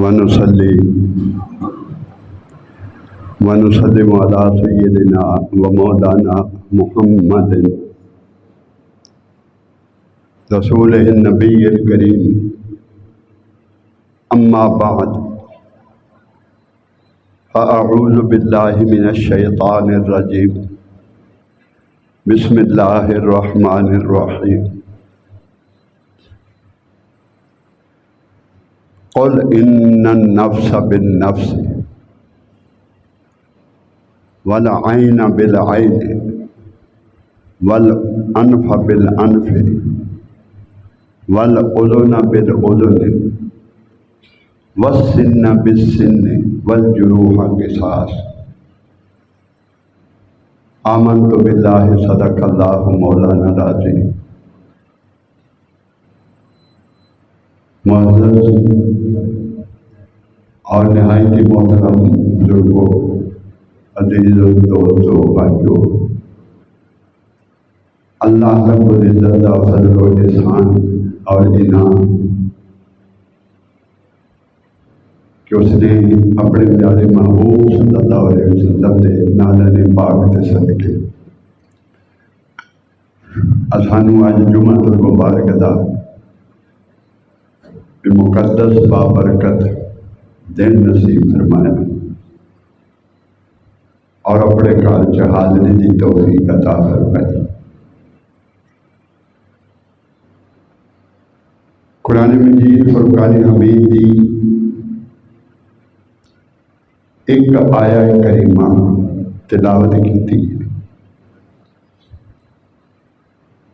ونصلي ونسلم على سيدنا ومولانا محمد رسول النبي الكريم أما بعد فأعوذ بالله من الشيطان الرجيم بسم الله الرحمن الرحيم قل إن النفس بالنفس والعين بالعين والأنف بالأنف والأذن بالأذن والسن بالسن والجروح قصاص آمنت بالله صدق الله مولانا العظیم۔ معزز اور نہایت ہی محترم بزرگوں، عزیزوں، دوستوں، بھائیوں، اللہ رب العزت کا فضل و احسان اور انعام کہ اس نے اپنے پیارے محبوب صلی اللہ علیہ وسلم کے نالے پاک کے صدقے سانو اج جمعہ المبارک دا مقدس بابرکت دن نصیب فرمایا اور اپنے گھر چ حاضری کی توفیق عطا فرمائی۔ قرآن مجید فرقان حمید کی ایک آیہ کریمہ تلاوت کی تھی۔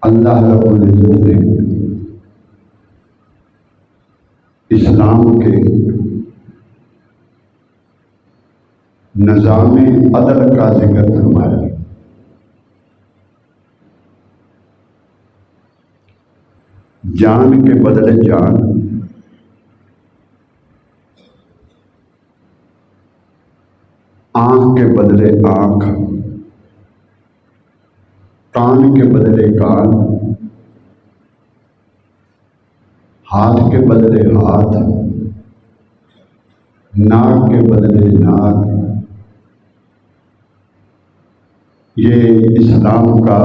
اللہ رب العزت نے اسلام کے نظام عدل کا ذکر فرمایا۔ جان کے بدلے جان، آنکھ کے بدلے آنکھ، کان کے بدلے کان، ہاتھ کے بدلے ہاتھ، ناک کے بدلے ناک۔ یہ اسلام کا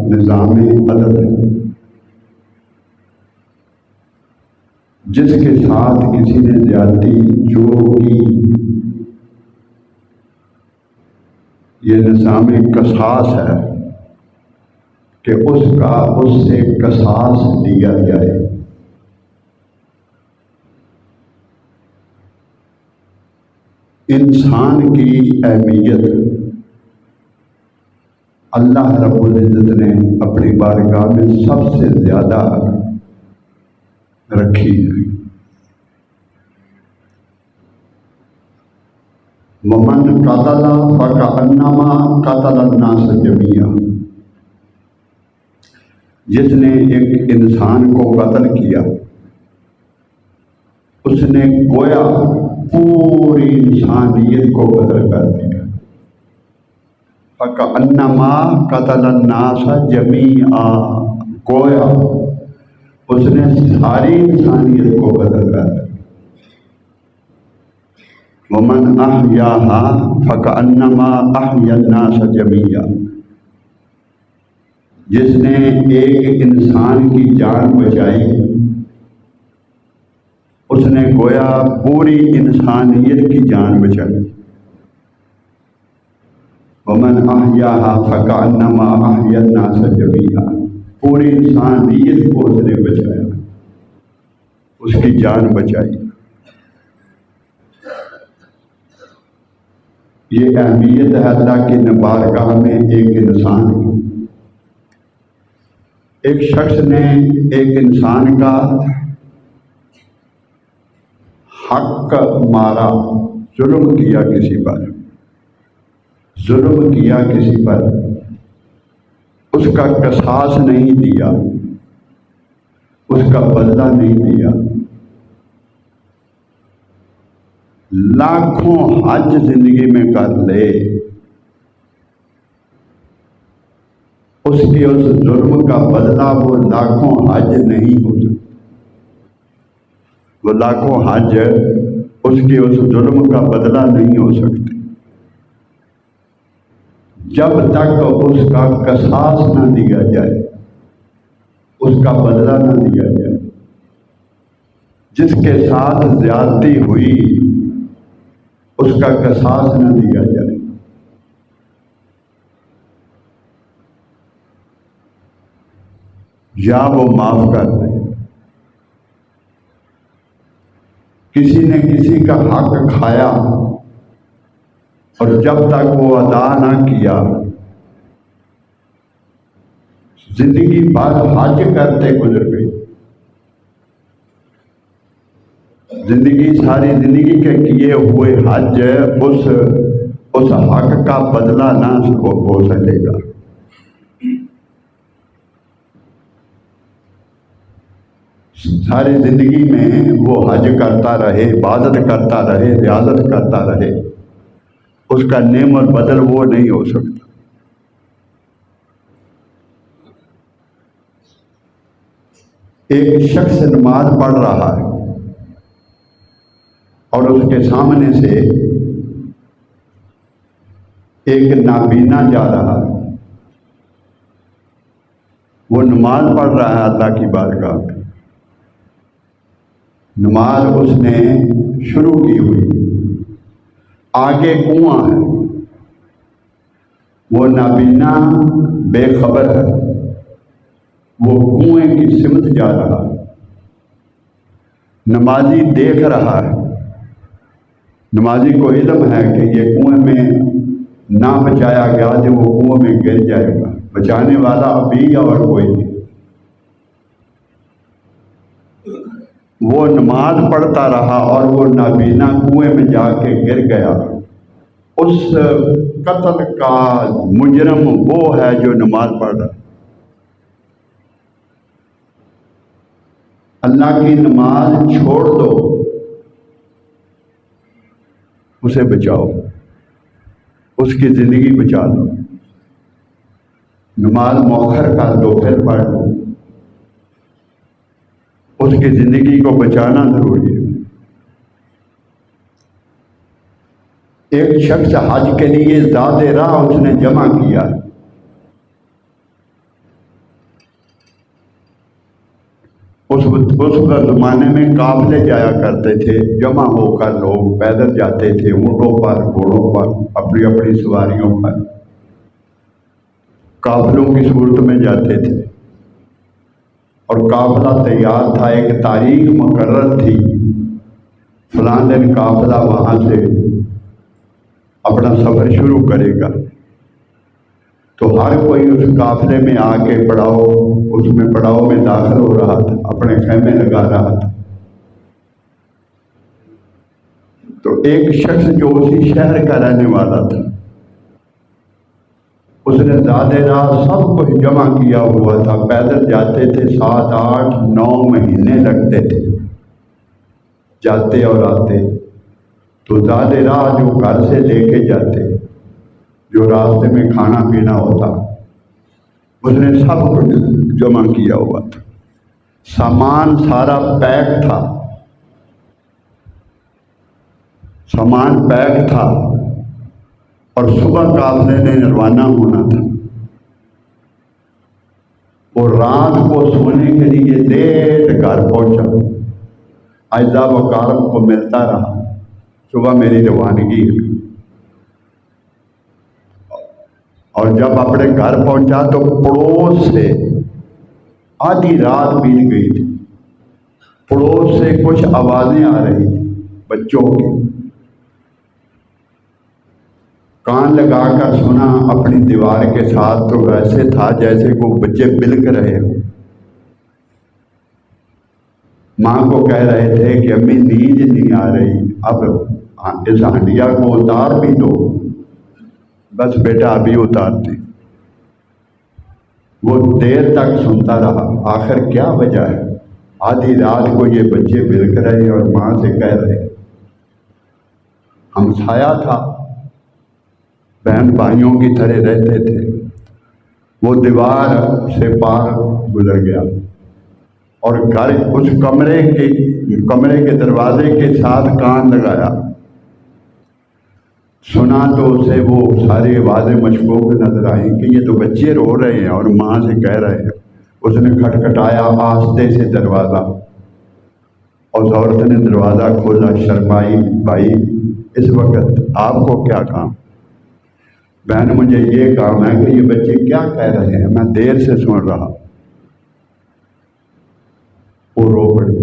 نظام عدل ہے، جس کے ساتھ کسی نے زیادتی جو کی، یہ نظام قصاص ہے کہ اس سے قصاص لیا جائے۔ انسان کی اہمیت اللہ رب العزت نے اپنی بارگاہ میں سب سے زیادہ رکھی ہے۔ ومن قتل فکأنما قتل الناس جميعا، جس نے ایک انسان کو قتل کیا اس نے گویا پوری انسانیت کو قتل کر دیا۔ فکأنما قتل الناس جميعا، گویا اس نے ساری انسانیت کو قتل کر دیا۔ ومن احیاها فکأنما احیا الناس جميعا، جس نے ایک انسان کی جان بچائی اس نے گویا پوری انسانیت کی جان بچائی۔ ومن احیاها فکأنما احیا الناس جميعا، پوری انسانیت کو اس نے بچایا، اس کی جان بچائی۔ یہ اہمیت ہے اللہ کی بارگاہ میں ایک انسان کی۔ ایک شخص نے ایک انسان کا حق مارا، ظلم کیا کسی پر، اس کا قصاص نہیں دیا، اس کا بدلہ نہیں دیا۔ لاکھوں حج زندگی میں کر لے، اس کے اس ظلم کا بدلہ وہ لاکھوں حج نہیں ہو سکتا۔ وہ لاکھوں حج اس کے اس ظلم کا بدلہ نہیں ہو سکتے جب تک اس کا قصاص نہ دیا جائے، اس کا بدلہ نہ دیا جائے۔ جس کے ساتھ زیادتی ہوئی اس کا قصاص نہ دیا جائے۔ یا وہ معاف کر دے۔ کسی نے کسی کا حق کھایا اور جب تک وہ ادا نہ کیا، زندگی بھر حج کرتے گزر گئی، ساری زندگی کے کیے ہوئے حج اس حق کا بدلہ نہ ہو سکے گا۔ ساری زندگی میں وہ حج کرتا رہے، عبادت کرتا رہے، ریاضت کرتا رہے، اس کا نعم اور بدل وہ نہیں ہو سکتا۔ ایک شخص نماز پڑھ رہا ہے اور اس کے سامنے سے ایک نابینا جا رہا ہے، وہ نماز پڑھ رہا ہے اللہ کی بارگاہ میں، نماز اس نے شروع کی ہوئی، آگے کنواں ہے، وہ نابینا بے خبر ہے، وہ کنویں کی سمت جا رہا ہے، نمازی دیکھ رہا ہے، نمازی کو علم ہے کہ یہ کنویں میں نہ بچایا گیا تو وہ کنویں میں گر جائے گا، بچانے والا ابھی اور کوئی نہیں۔ وہ نماز پڑھتا رہا اور وہ نابینا کنویں میں جا کے گر گیا۔ اس قتل کا مجرم وہ ہے جو نماز پڑھ رہا ہے۔ اللہ کی نماز چھوڑ دو، اسے بچاؤ، اس کی زندگی بچا دو، نماز مؤخر کر دو، پھر پڑھ لو، اس کی زندگی کو بچانا ضروری ہے۔ ایک شخص حج کے لیے زاد راہ اس نے جمع کیا، اس زمانے میں قافلے جایا کرتے تھے، جمع ہو کر لوگ پیدل جاتے تھے، اونٹوں پر، گھوڑوں پر، اپنی اپنی سواریوں پر، قافلوں کی صورت میں جاتے تھے، اور قافلہ تیار تھا، ایک تاریخ مقرر تھی، فلاں دن قافلہ وہاں سے اپنا سفر شروع کرے گا، تو ہر کوئی اس قافلے میں آ کے پڑاؤ میں داخل ہو رہا تھا، اپنے خیمے لگا رہا تھا۔ تو ایک شخص جو اسی شہر کا رہنے والا تھا، اس نے زاد راہ سب کچھ جمع کیا ہوا تھا، پیدل جاتے تھے، 7، 8، 9 مہینے لگتے تھے جاتے اور آتے۔ تو زاد راہ جو گھر سے لے کے جاتے، جو راستے میں کھانا پینا ہوتا، اس نے سب کچھ جمع کیا ہوا تھا، سامان سارا پیک تھا، اور صبح قافلے نے روانہ ہونا تھا۔ وہ رات کو سونے کے لیے لیٹ گھر پہنچا، اجزا و کارم کو ملتا رہا، صبح میری روانگی ہے۔ اور جب اپنے گھر پہنچا تو پڑوس سے آدھی رات بیت گئی تھی، پڑوس سے کچھ آوازیں آ رہی تھی بچوں کی، کان لگا کر سنا اپنی دیوار کے ساتھ، تو ویسے تھا جیسے کوئی بچے بلک رہے ہوں۔ ماں کو کہہ رہے تھے کہ امی نیند نہیں آ رہی، اب اس ہنڈیا کو اتار بھی دو۔ بس بیٹا ابھی اتارتی۔ وہ دیر تک سنتا رہا، آخر کیا وجہ ہے؟ آدھی رات کو یہ بچے بلک رہے اور ماں سے کہہ رہے۔ ہمسایا تھا، بہن بھائیوں کی طرح رہتے تھے، وہ دیوار سے پار گزر گیا، اور گھر اس کمرے کے دروازے کے ساتھ کان لگایا، سنا تو اسے وہ ساری آوازیں مشکوک نظر آئیں کہ یہ تو بچے رو رہے ہیں اور ماں سے کہہ رہے ہیں۔ اس نے کھٹکھٹایا آہستہ سے دروازہ، اور عورت نے دروازہ کھولا، شرمائی، بھائی اس وقت آپ کو کیا کام؟ بہن مجھے یہ کام ہے کہ یہ بچے کیا کہہ رہے ہیں، میں دیر سے سن رہا۔ وہ رو پڑی۔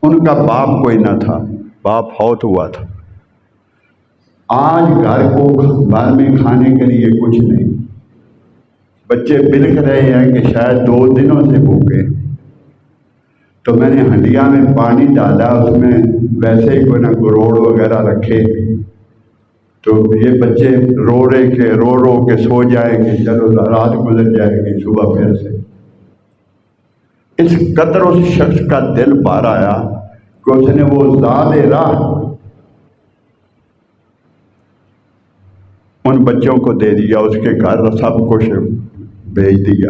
ان کا باپ کوئی نہ تھا، باپ فوت ہوا تھا۔ آج گھر میں کھانے کے لیے کچھ نہیں، بچے بلک رہے ہیں کہ شاید 2 دنوں سے بھوکے۔ تو میں نے ہنڈیا میں پانی ڈالا، اس میں ویسے ہی کوئی نہ گروڑ وغیرہ رکھے، تو یہ بچے رو رہے کہ رو کے سو جائیں گے، چلو رات گزر جائے گی، صبح پھر سے۔ اس قدر اس شخص کا دل بھر آیا کہ اس نے وہ زاد راہ ان بچوں کو دے دیا، اس کے گھر سب کچھ بھیج دیا۔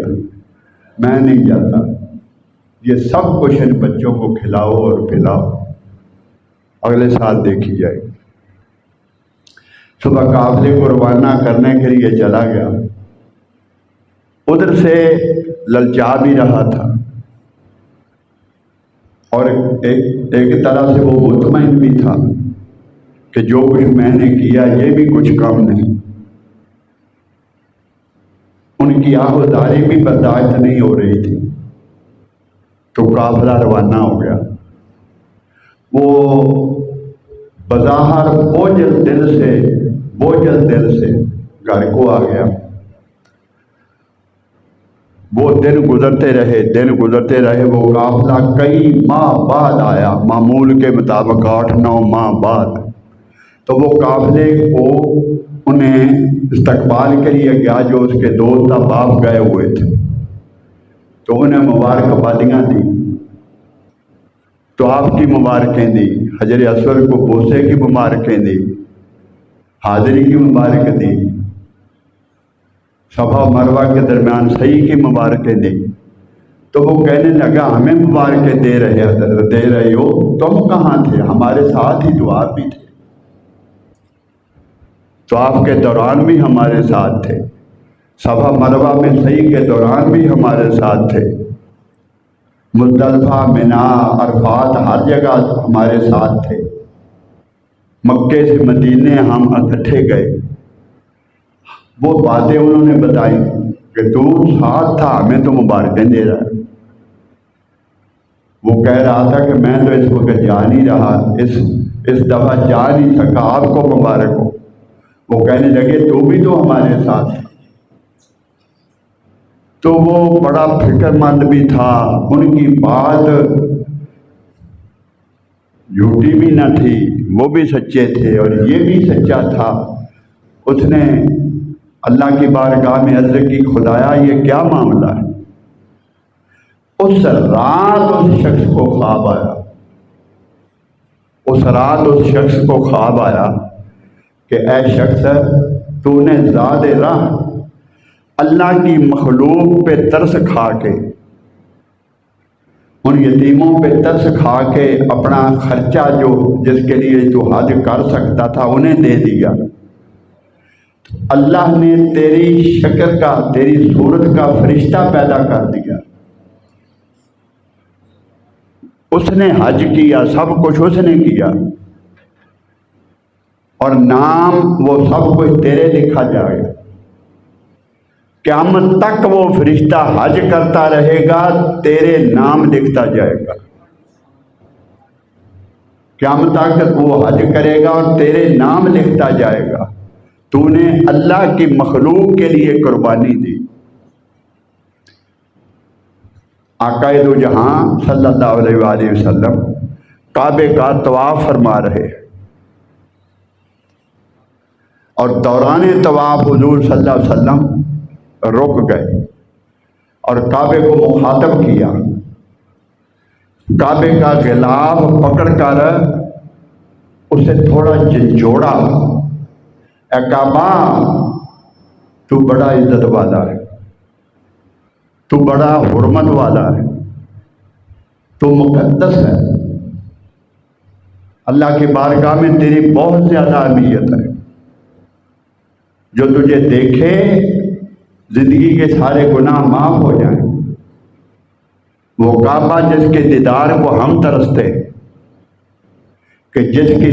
میں نہیں جاتا، یہ سب کچھ ان بچوں کو کھلاؤ اور پلاؤ، اگلے سال دیکھی جائے گی۔ صبح قافلے کو روانہ کرنے کے لیے چلا گیا، ادھر سے للچا بھی رہا تھا اور ایک طرح سے وہ مطمئن بھی تھا کہ جو کچھ میں نے کیا یہ بھی کچھ کم نہیں۔ ان کی آہوداری بھی برداشت نہیں ہو رہی تھی، تو قافلہ روانہ ہو گیا۔ وہ بظاہر بوجھل دل سے گھر کو آ گیا۔ وہ دن گزرتے رہے، وہ قافلہ کئی ماہ بعد آیا، معمول کے مطابق 8-9 ماہ بعد۔ تو وہ قافلے کو انہیں استقبال کے لیے گیا، جو اس کے دوست احباب گئے ہوئے تھے، تو انہیں مبارکبادیاں دی، تو آپ کی مبارکیں دی، حجر اسود کو بوسے کی مبارکیں دی، حاضری کی مبارک دی، صفا و مروہ کے درمیان سعی کی مبارکیں دی۔ تو وہ کہنے لگا ہمیں مبارکیں دے رہے ہو، تم کہاں تھے؟ ہمارے ساتھ ہی تو آپ بھی تھے، تو آپ کے دوران بھی ہمارے ساتھ تھے، صفا مروہ میں سعی کے دوران بھی ہمارے ساتھ تھے، مزدلفہ، منا، عرفات ہر جگہ ہمارے ساتھ تھے، مکے سے مدینے ہم اکٹھے گئے۔ وہ باتیں انہوں نے بتائی کہ تو ساتھ تھا، ہمیں تو مبارکیں دے رہا ہے۔ وہ کہہ رہا تھا کہ میں تو اس وقت جا نہیں رہا، اس دفعہ جا نہیں سکا، آپ کو مبارک ہو۔ وہ کہنے لگے تو بھی تو ہمارے ساتھ تھا۔ تو وہ بڑا فکر مند بھی تھا، ان کی بات جھوٹی بھی نہ تھی، وہ بھی سچے تھے اور یہ بھی سچا تھا۔ اس نے اللہ کی بارگاہ میں عرض کی خدایا یہ کیا معاملہ ہے؟ اس رات اس شخص کو خواب آیا کہ اے شخص، تو نے زاد راہ اللہ کی مخلوق پہ ترس کھا کے، ان یتیموں پہ ترس کھا کے اپنا خرچہ جس کے لیے تو حج کر سکتا تھا انہیں دے دیا۔ اللہ نے تیری شکل کا، تیری صورت کا فرشتہ پیدا کر دیا، اس نے حج کیا، سب کچھ اس نے کیا، اور نام وہ سب کچھ تیرے لکھا جائے گا۔ قیامت تک وہ فرشتہ حج کرتا رہے گا، تیرے نام لکھتا جائے گا۔ قیامت تک وہ حج کرے گا اور تیرے نام لکھتا جائے گا، تو نے اللہ کی مخلوق کے لیے قربانی دی۔ آقا دو جہاں صلی اللہ علیہ وآلہ وسلم کعبے کا طواف فرما رہے، اور دوران طواف حضور صلی اللہ علیہ وسلم رک گئے اور کعبے کو مخاطب کیا، کعبے کا غلاف پکڑ کر اسے تھوڑا جھنجھوڑا، اے کعبہ تو بڑا عزت والا ہے، تو بڑا حرمت والا ہے، تو مقدس ہے، اللہ کی بارگاہ میں تیری بہت زیادہ اہمیت ہے۔ جو تجھے دیکھے زندگی کے سارے گناہ معاف ہو جائیں۔ وہ کعبہ جس کے دیدار کو ہم ترستے، کہ جس کی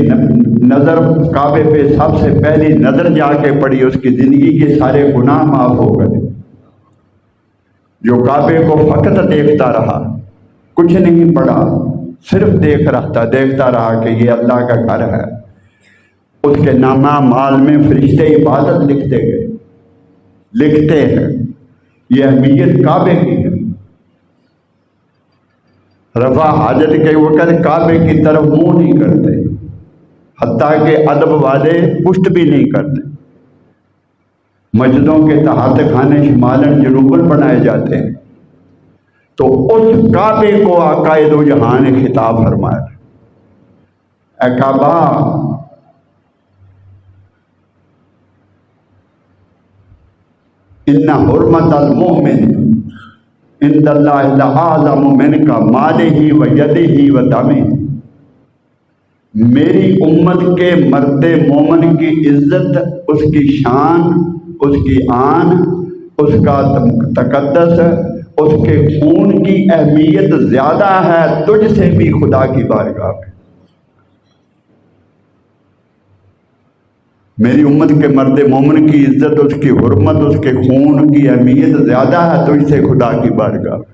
نظر کعبے پہ سب سے پہلی نظر جا کے پڑی، اس کی زندگی کے سارے گناہ معاف ہو گئے۔ جو کعبے کو فقط دیکھتا رہا، کچھ نہیں پڑھا، صرف دیکھتا رہا کہ یہ اللہ کا گھر ہے، اس کے نامہ اعمال میں فرشتے عبادت لکھتے ہیں۔ یہ اہمیت کعبے کی ہے۔ رفع حاجت کے وقت کعبے کی طرف منہ نہیں کرتے، حتیٰ کہ ادب والے پشت بھی نہیں کرتے۔ مسجدوں کے تحت خانے شمالاً جنوباً بنائے جاتے ہیں، تو اس کعبے کو آقا دو جہاں نے خطاب فرمایا، اے کعبہ، ان حرمت المؤمن عند اللہ لأعظم من کا مالہ و یدہ و دمہ۔ میری امت کے مرد مومن کی عزت، اس کی شان، اس کی آن، اس کا تقدس، اس کے خون کی اہمیت زیادہ ہے تجھ سے بھی خدا کی بارگاہ میں۔ میری امت کے مرد مومن کی عزت، اس کی حرمت، اس کے خون کی اہمیت زیادہ ہے تجھ سے خدا کی بارگاہ میں۔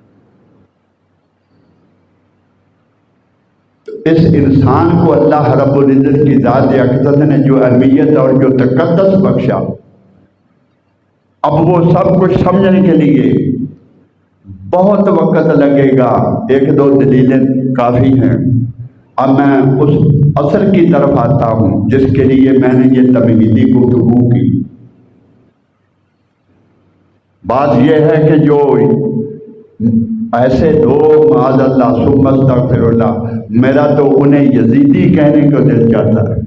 تو اس انسان کو اللہ رب العزت کی ذات اقدس نے جو اہمیت اور جو تقدس بخشا، اب وہ سب کچھ سمجھنے کے لیے بہت وقت لگے گا، ایک دو دلیلیں کافی ہیں۔ اب میں اس اصل کی طرف آتا ہوں جس کے لیے میں نے یہ تمہیدی گفتگو کی۔ بات یہ ہے کہ جو ایسے لوگ معاذ اللہ ثم استغفر اللہ، میرا تو انہیں یزیدی کہنے کو دل چاہتا ہے۔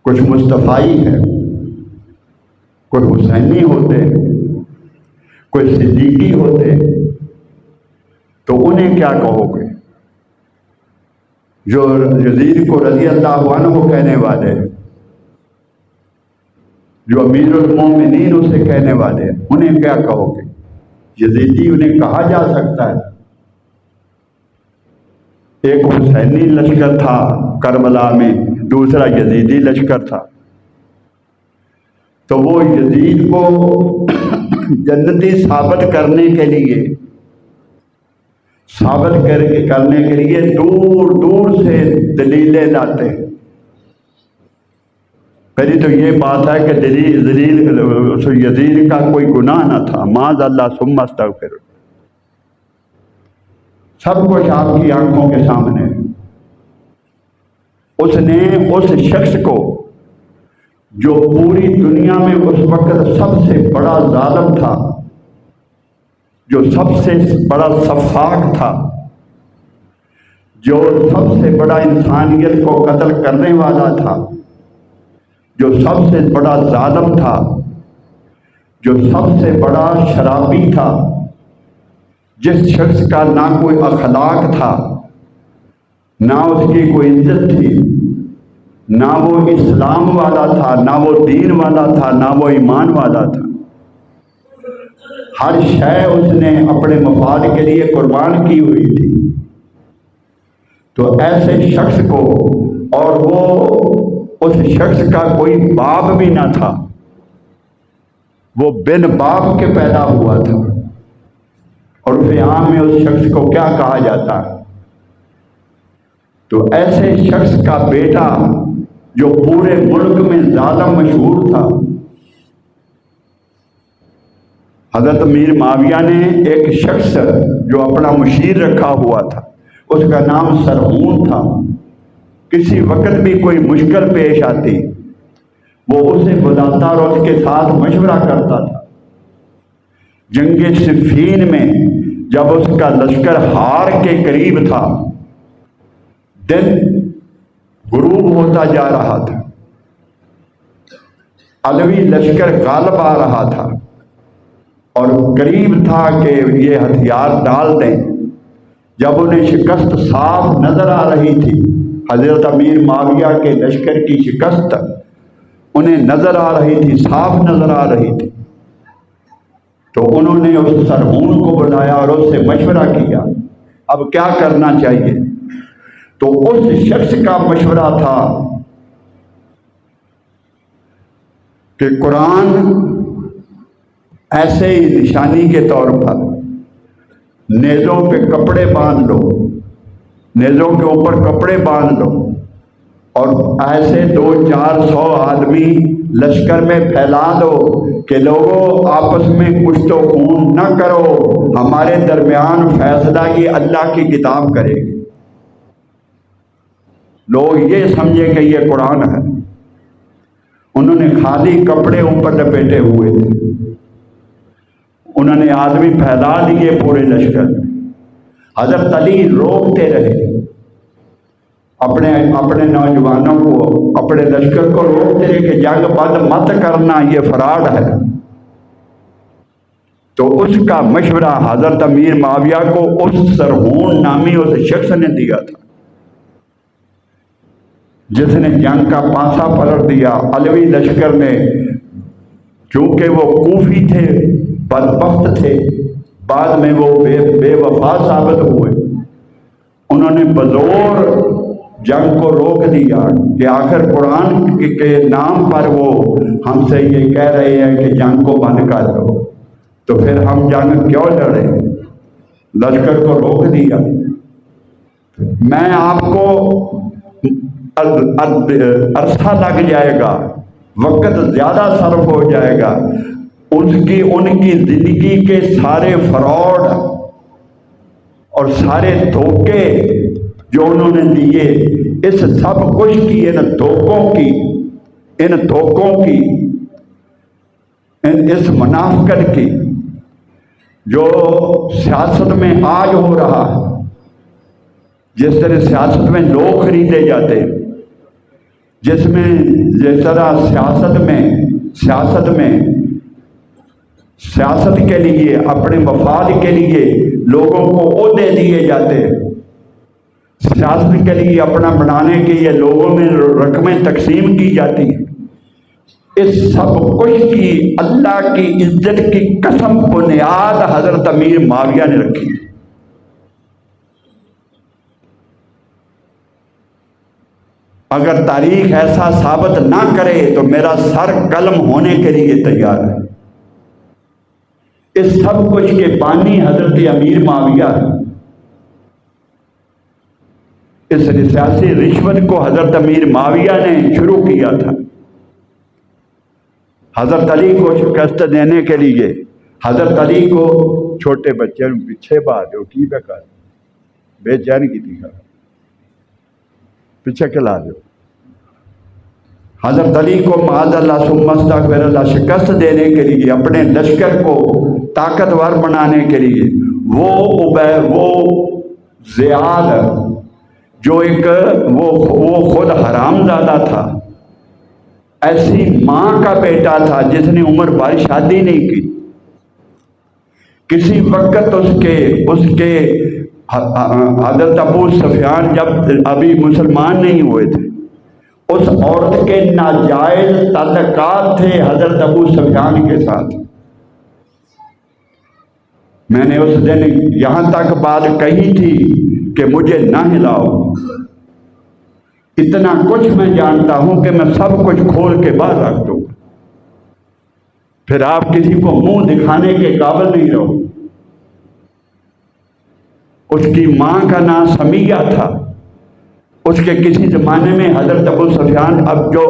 کچھ مصطفائی ہے، کوئی حسینی ہوتے، کوئی صدیقی ہوتے، تو انہیں کیا کہو گے؟ جو یزید کو رضی اللہ عنہ کہنے والے، جو امیر المومنین اسے کہنے والے، انہیں کیا کہو گے؟ یزیدی انہیں کہا جا سکتا ہے؟ ایک حسینی لشکر تھا کربلا میں، دوسرا یزیدی لشکر تھا، تو وہ یزید کو جنتی ثابت کرنے کے لیے دور دور سے دلیلیں لاتے ہیں۔ پہلی تو یہ بات ہے کہ یزید کا کوئی گناہ نہ تھا، معاذ اللہ ثم استغفر۔ سب کچھ آپ کی آنکھوں کے سامنے۔ اس نے اس شخص کو جو پوری دنیا میں اس وقت سب سے بڑا ظالم تھا، جو سب سے بڑا سفاک تھا، جو سب سے بڑا انسانیت کو قتل کرنے والا تھا، جو سب سے بڑا ظالم تھا، جو سب سے بڑا شرابی تھا، جس شخص کا نہ کوئی اخلاق تھا، نہ اس کی کوئی عزت تھی، نہ وہ اسلام والا تھا، نہ وہ دین والا تھا، نہ وہ ایمان والا تھا، ہر شے اس نے اپنے مفاد کے لیے قربان کی ہوئی تھی۔ تو ایسے شخص کو، اور وہ اس شخص کا کوئی باپ بھی نہ تھا، وہ بن باپ کے پیدا ہوا تھا، اور عرف عام میں اس شخص کو کیا کہا جاتا ہے؟ تو ایسے شخص کا بیٹا جو پورے ملک میں ظالم مشہور تھا، حضرت امیر معاویہ نے ایک شخص جو اپنا مشیر رکھا ہوا تھا، اس کا نام سرحون تھا، کسی وقت بھی کوئی مشکل پیش آتی وہ اسے بلاتا اور اس کے ساتھ مشورہ کرتا تھا۔ جنگ صفین میں جب اس کا لشکر ہار کے قریب تھا، دن غروب ہوتا جا رہا تھا، علوی لشکر غالب آ رہا تھا اور قریب تھا کہ یہ ہتھیار ڈال دیں، جب انہیں شکست صاف نظر آ رہی تھی، حضرت امیر معاویہ کے لشکر کی شکست انہیں نظر آ رہی تھی، صاف نظر آ رہی تھی، تو انہوں نے اس سرہون کو بلایا اور اس سے مشورہ کیا اب کیا کرنا چاہیے۔ تو اس شخص کا مشورہ تھا کہ قرآن ایسے ہی نشانی کے طور پر نیزوں پہ کپڑے باندھ لو، نیزوں کے اوپر کپڑے باندھ لو اور ایسے 200-400 آدمی لشکر میں پھیلا دو کہ لوگوں آپس میں کشت و خون نہ کرو، ہمارے درمیان فیصلہ یہ اللہ کی کتاب کرے گی۔ لوگ یہ سمجھے کہ یہ قرآن ہے۔ انہوں نے خالی کپڑے اوپر لپیٹے ہوئے تھے، انہوں نے آدمی پھیلا دیے پورے لشکر میں۔ حضرت علی روکتے رہے، اپنے نوجوانوں کو، اپنے لشکر کو روکتے رہے کہ جنگ بند مت کرنا، یہ فراڈ ہے۔ تو اس کا مشورہ حضرت امیر معاویہ کو اس سرہون نامی اس شخص نے دیا تھا، جس نے جنگ کا پانسا پلٹ دیا۔ علوی لشکر نے، چونکہ وہ کوفی تھے، بدبخت تھے، بعد میں وہ بے وفا ثابت ہوئے، انہوں نے بزور جنگ کو روک دیا کہ آخر قرآن کے نام پر وہ ہم سے یہ کہہ رہے ہیں کہ جنگ کو بند کر دو، تو پھر ہم جنگ کیوں لڑیں؟ لشکر کو روک دیا۔ میں آپ کو عرصہ لگ جائے گا، وقت زیادہ صرف ہو جائے گا، ان کی زندگی کے سارے فراڈ اور سارے دھوکے جو انہوں نے دیے، اس سب کچھ کی، ان دھوکوں کی، اس منافقت کی جو سیاست میں آج ہو رہا ہے۔ جس طرح سیاست میں لوگ خریدے جاتے، جس طرح سیاست کے لیے، اپنے مفاد کے لیے لوگوں کو عہدے دیے جاتے، سیاست کے لیے اپنا بنانے کے لیے لوگوں میں رقمیں تقسیم کی جاتی ہیں، اس سب کچھ کی اللہ کی عزت کی قسم بنیاد حضرت امیر معاویہ نے رکھی۔ اگر تاریخ ایسا ثابت نہ کرے تو میرا سر قلم ہونے کے لیے تیار ہے۔ اس سب کچھ کے بانی حضرت امیر معاویہ ہے۔ اس سیاسی رشوت کو حضرت امیر معاویہ نے شروع کیا تھا۔ حضرت علی کو شکست دینے کے لیے، حضرت علی کو چھوٹے بچے پیچھے بات ہو کی بے کر بے چین کی تھی، پیچھے کھلا دو۔ حضرت علی کو معاذ اللہ ثم استغفر اللہ شکست دینے کے لیے، اپنے لشکر کو طاقتور بنانے کے لیے، وہ زیاد جو وہ خود حرام زادہ تھا، ایسی ماں کا بیٹا تھا جس نے عمر بھر شادی نہیں کی، کسی وقت اس کے حضرت ابو سفیان جب ابھی مسلمان نہیں ہوئے تھے، اس عورت کے ناجائز تعلقات تھے حضرت ابو سفیان کے ساتھ۔ میں نے اس دن یہاں تک بات کہی تھی کہ مجھے نہ ہلاؤ، اتنا کچھ میں جانتا ہوں کہ میں سب کچھ کھول کے باہر رکھ دوں، پھر آپ کسی کو منہ دکھانے کے قابل نہیں رہو۔ اس کی ماں کا نام سمیہ تھا، اس کے کسی زمانے میں حضرت ابو سفیان جو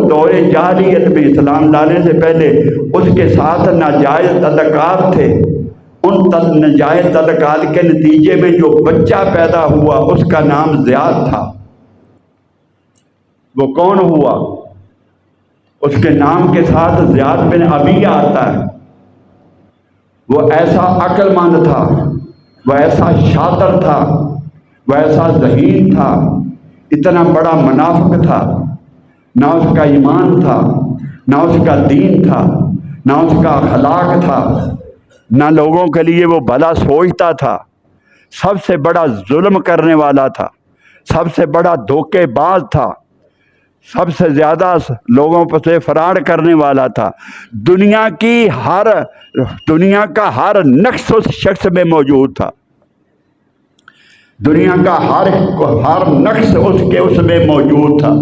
دور جاہلیت میں اسلام لانے سے پہلے اس کے ساتھ ناجائز تعلقات تھے، ان ناجائز تعلقات کے نتیجے میں جو بچہ پیدا ہوا اس کا نام زیاد تھا۔ وہ کون ہوا؟ اس کے نام کے ساتھ زیاد بن ابی آتا ہے۔ وہ ایسا عقل مند تھا، وہ ایسا شاطر تھا، وہ ایسا ذہین تھا، اتنا بڑا منافق تھا، نہ اس کا ایمان تھا، نہ اس کا دین تھا، نہ اس کا اخلاق تھا، نہ لوگوں کے لیے وہ بھلا سوچتا تھا، سب سے بڑا ظلم کرنے والا تھا، سب سے بڑا دھوکے باز تھا، سب سے زیادہ لوگوں پر سے فراڈ کرنے والا تھا۔ دنیا کا ہر نقص اس شخص میں موجود تھا، دنیا کا ہر نقص اس میں موجود تھا۔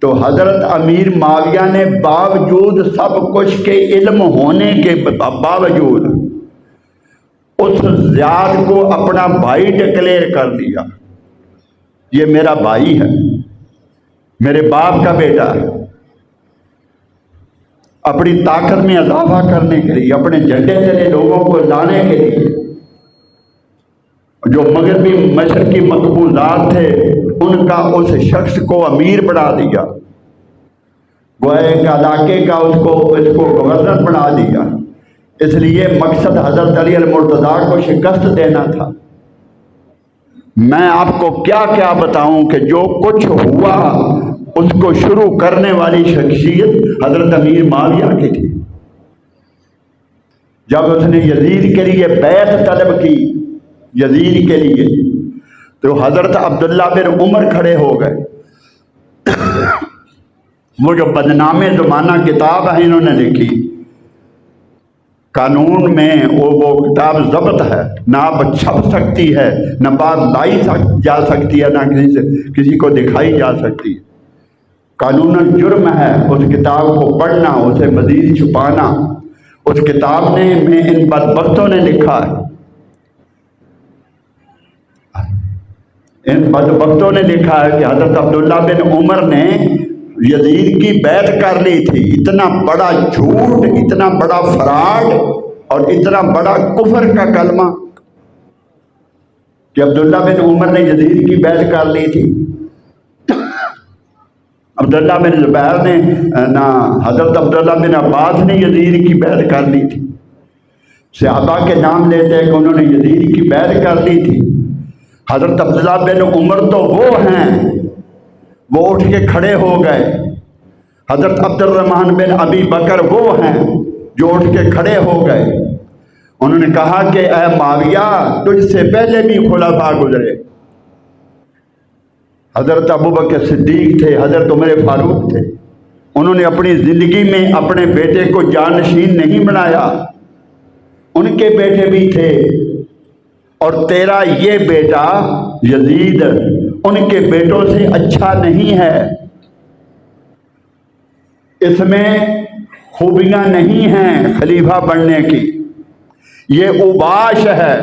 تو حضرت امیر معاویہ نے باوجود سب کچھ کے علم ہونے کے باوجود اس زیاد کو اپنا بھائی ڈکلیئر کر دیا، یہ میرا بھائی ہے، میرے باپ کا بیٹا ہے۔ اپنی طاقت میں اضافہ کرنے کے لیے، اپنے جھنڈے تلے لوگوں کو لانے کے لیے، جو مغربی مشرقی مقبوضات تھے ان کا اس شخص کو امیر بنا دیا، گوئے کا علاقے کا اس کو گورنر بنا دیا۔ اس لیے مقصد حضرت علی المرتضیٰ کو شکست دینا تھا۔ میں آپ کو کیا کیا بتاؤں کہ جو کچھ ہوا اس کو شروع کرنے والی شخصیت حضرت امیر معاویہ کی تھی۔ جب اس نے یزید کے لیے بیعت طلب کی، یزید کے لیے، تو حضرت عبداللہ بن عمر کھڑے ہو گئے۔ وہ جو بدنام زمانہ کتاب ہے انہوں نے لکھی، قانون میں وہ کتاب ضبط ہے، نہ اب چھپ سکتی ہے، نہ بات لائی جا سکتی ہے، نہ کسی کو دکھائی جا سکتی ہے۔ قانون جرم ہے اس کتاب کو پڑھنا، اسے مزید چھپانا۔ اس کتاب میں ان بدبختوں نے لکھا ہے، ان بدبختوں نے لکھا ہے کہ حضرت عبداللہ بن عمر نے یزید کی بیعت کر لی تھی۔ اتنا بڑا جھوٹ، اتنا بڑا فراڈ اور اتنا بڑا کفر کا کلمہ کہ عبداللہ بن عمر نے یزید کی بیعت کر لی تھی۔ عبداللہ بن زبیر نے نہ حضرت عبداللہ بن عباس نے یزید کی بیعت کر لی تھی۔ صحابہ کے نام لیتے ہیں کہ انہوں نے یزید کی بیعت کر لی تھی۔ حضرت عبداللہ بن عمر تو وہ ہیں، وہ اٹھ کے کھڑے ہو گئے۔ حضرت عبد الرحمن بن ابی بکر وہ ہیں جو اٹھ کے کھڑے ہو گئے۔ انہوں نے کہا کہ اے معاویہ، تجھ سے پہلے بھی خلفاء گزرے، حضرت ابو بکر صدیق تھے، حضرت عمر فاروق تھے، انہوں نے اپنی زندگی میں اپنے بیٹے کو جانشین نہیں بنایا، ان کے بیٹے بھی تھے، اور تیرا یہ بیٹا یزید ان کے بیٹوں سے اچھا نہیں ہے، اس میں خوبیاں نہیں ہیں خلیفہ بننے کی، یہ اوباش ہے،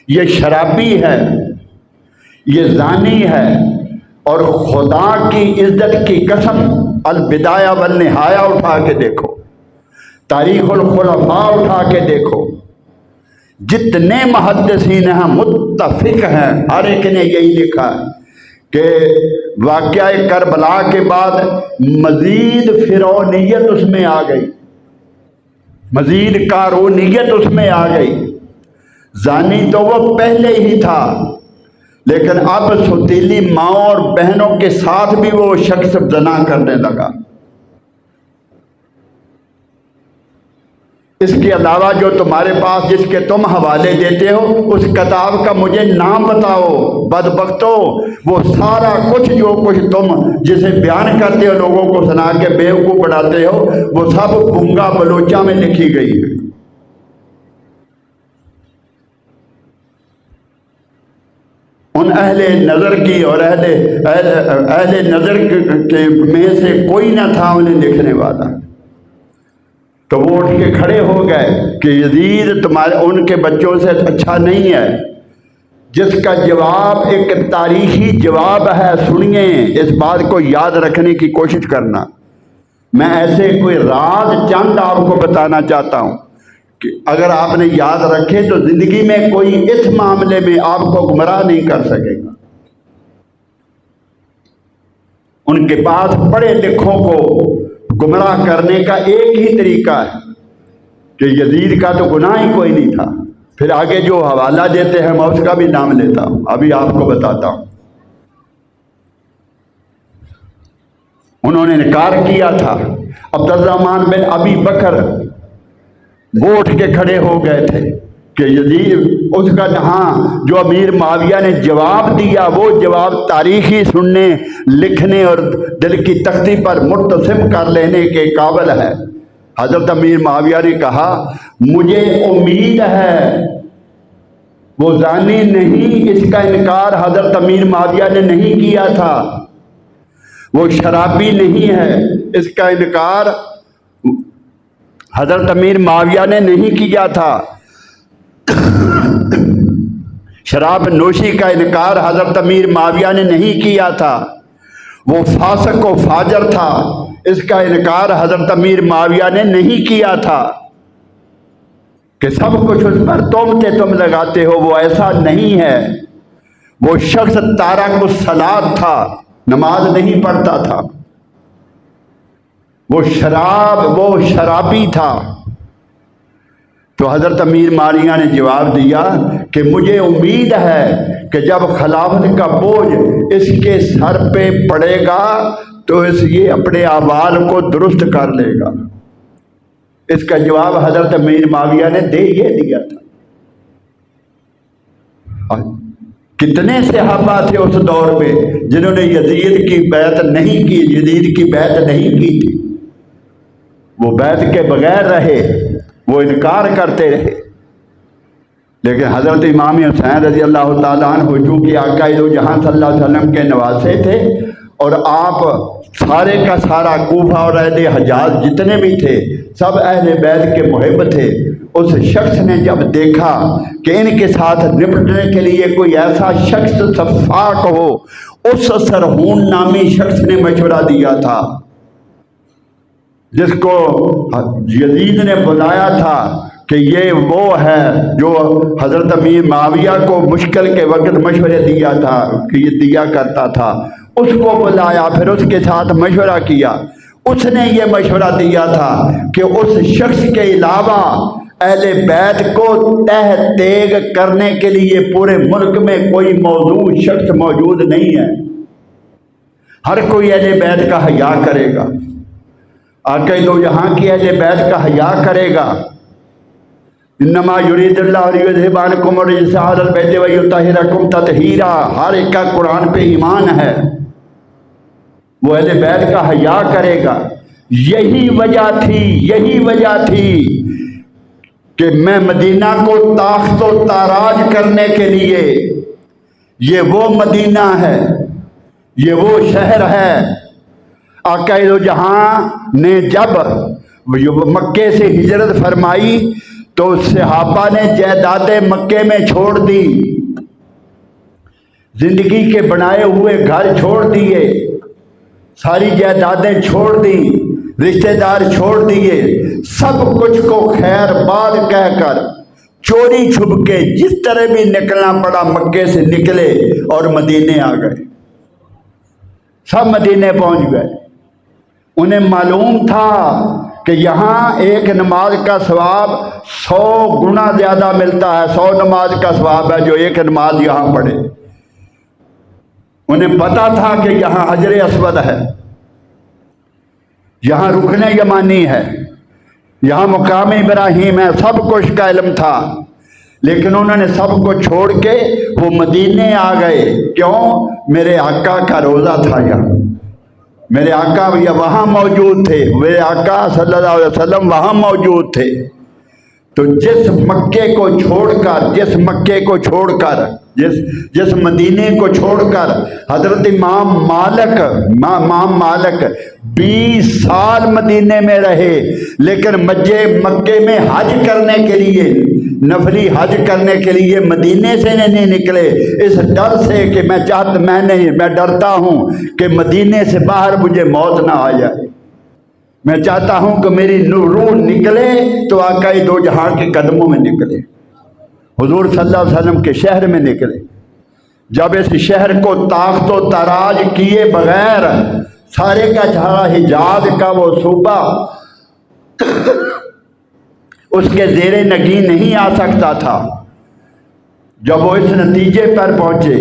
یہ شرابی ہے، یہ زانی ہے، اور خدا کی عزت کی قسم البدایہ والنہایہ اٹھا کے دیکھو، تاریخ الخلفاء اٹھا کے دیکھو، جتنے محدثین ہیں متفق ہیں، ہر ایک نے یہی لکھا ہے کہ واقعہ کربلا کے بعد مزید فرعونیت اس میں آ گئی، مزید قارونیت اس میں آ گئی۔ زانی تو وہ پہلے ہی تھا، لیکن اب ستیلی ماؤں اور بہنوں کے ساتھ بھی وہ شخص زنا کرنے لگا۔ اس کے علاوہ جو تمہارے پاس جس کے تم حوالے دیتے ہو اس کتاب کا مجھے نام بتاؤ بدبختو، وہ سارا کچھ جو کچھ تم جسے بیان کرتے ہو لوگوں کو سنا کے بیوقوف بناتے ہو، وہ سب گنگا بلوچا میں لکھی گئی ہے۔ ان اہل نظر کی اور اہل نظر کے میں سے کوئی نہ تھا انہیں لکھنے والا، تو وہ اٹھ کے کھڑے ہو گئے کہ یزید ان کے بچوں سے اچھا نہیں ہے، جس کا جواب ایک تاریخی جواب ہے۔ سنیے، اس بات کو یاد رکھنے کی کوشش کرنا۔ میں ایسے کوئی راز چند آپ کو بتانا چاہتا ہوں کہ اگر آپ نے یاد رکھے تو زندگی میں کوئی اس معاملے میں آپ کو گمراہ نہیں کر سکے گا۔ ان کے پاس پڑھے لکھوں کو گمراہ کرنے کا ایک ہی طریقہ ہے کہ یزید کا تو گناہ ہی کوئی نہیں تھا۔ پھر آگے جو حوالہ دیتے ہیں میں اس کا بھی نام لیتا ہوں، ابھی آپ کو بتاتا ہوں۔ انہوں نے انکار کیا تھا۔ عبدالرحمن بن ابی بکر وہ اٹھ کے کھڑے ہو گئے تھے کہ یزید اس کا ہاں جو امیر معاویہ نے جواب دیا وہ جواب تاریخی سننے لکھنے اور دل کی تختی پر مرتسم کر لینے کے قابل ہے۔ حضرت امیر معاویہ نے کہا مجھے امید ہے وہ زانی نہیں، اس کا انکار حضرت امیر معاویہ نے نہیں کیا تھا، وہ شرابی نہیں ہے، اس کا انکار حضرت امیر معاویہ نے نہیں کیا تھا، شراب نوشی کا انکار حضرت امیر معاویہ نے نہیں کیا تھا، وہ فاسق و فاجر تھا، اس کا انکار حضرت امیر معاویہ نے نہیں کیا تھا کہ سب کچھ اس پر تم لگاتے ہو، وہ ایسا نہیں ہے، وہ شخص تارک الصلاۃ تھا، نماز نہیں پڑھتا تھا، وہ شرابی تھا۔ تو حضرت امیر معاویہ نے جواب دیا کہ مجھے امید ہے کہ جب خلافت کا بوجھ اس کے سر پہ پڑے گا تو یہ اپنے اعمال کو درست کر لے گا۔ اس کا جواب حضرت امیر معاویہ نے یہ دیا تھا۔ کتنے صحابہ تھے اس دور میں جنہوں نے یزید کی بیعت نہیں کی، یزید کی بیعت نہیں کی تھی، وہ بیعت کے بغیر رہے، وہ انکار کرتے رہے۔ لیکن حضرت امام حسین رضی اللہ تعالیٰ عنہ چونکہ آقا دو جہاں صلی اللہ علیہ وسلم کے نواسے تھے اور آپ سارے کا سارا کوفہ اور اہل حجاز جتنے بھی تھے سب اہل بیت کے محب تھے، اس شخص نے جب دیکھا کہ ان کے ساتھ نپٹنے کے لیے کوئی ایسا شخص صفاق ہو، اس سرہون نامی شخص نے مشورہ دیا تھا جس کو یزید نے بلایا تھا کہ یہ وہ ہے جو حضرت امیر معاویہ کو مشکل کے وقت مشورے دیا تھا کہ یہ دیا کرتا تھا، اس کو بلایا، پھر اس کے ساتھ مشورہ کیا۔ اس نے یہ مشورہ دیا تھا کہ اس شخص کے علاوہ اہل بیت کو تہ تیگ کرنے کے لیے پورے ملک میں کوئی موضوع شخص موجود نہیں ہے، ہر کوئی اہل بیت کا حیا کرے گا، آقا دو جہاں کی اہل بیت کا حیا کرے گا۔ انما یرید اللہ لیذھب عنکم الرجس اہل البیت ویطہرکم تطہیرا، ہر ایک کا قرآن پہ ایمان ہے، وہ اہل بیت کا حیا کرے گا۔ یہی وجہ تھی کہ میں مدینہ کو تاخت و تاراج کرنے کے لیے، یہ وہ مدینہ ہے، یہ وہ شہر ہے۔ آقا دو جہاں نے جب مکے سے ہجرت فرمائی تو صحابہ نے جائیدادیں مکے میں چھوڑ دی، زندگی کے بنائے ہوئے گھر چھوڑ دیے، ساری جائیدادیں چھوڑ دی، رشتہ دار چھوڑ دیے، سب کچھ کو خیر باد کہہ کر چوری چھپ کے جس طرح بھی نکلنا پڑا مکے سے نکلے اور مدینے آ گئے، سب مدینے پہنچ گئے۔ انہیں معلوم تھا کہ یہاں ایک نماز کا ثواب 100 گنا زیادہ ملتا ہے، 100 نماز کا ثواب ہے جو ایک نماز یہاں پڑھے۔ انہیں پتا تھا کہ یہاں حجر اسود ہے، یہاں رکن یمانی ہے، یہاں مقام ابراہیم ہے، سب کچھ کا علم تھا، لیکن انہوں نے سب کو چھوڑ کے وہ مدینے آ گئے۔ کیوں؟ میرے آقا کا روضہ تھا یہاں، میرے آقا وہاں موجود تھے، میرے آقا صلی اللہ علیہ وسلم وہاں موجود تھے۔ تو جس مکے کو چھوڑ کر جس مدینے کو چھوڑ کر حضرت امام مالک 20 سال مدینے میں رہے، لیکن مکے میں حج کرنے کے لیے، نفلی حج کرنے کے لیے مدینے سے نہیں نکلے، اس ڈر سے کہ میں ڈرتا ہوں کہ مدینے سے باہر مجھے موت نہ آ جائے، میں چاہتا ہوں کہ میری روح نکلے تو آقا دو جہاں کے قدموں میں نکلے، حضور صلی اللہ علیہ وسلم کے شہر میں نکلے۔ جب اس شہر کو تاخت و تاراج کیے بغیر سارے کا سارا حجاز کا وہ صوبہ اس کے زیر نگین نہیں آ سکتا تھا، جب وہ اس نتیجے پر پہنچے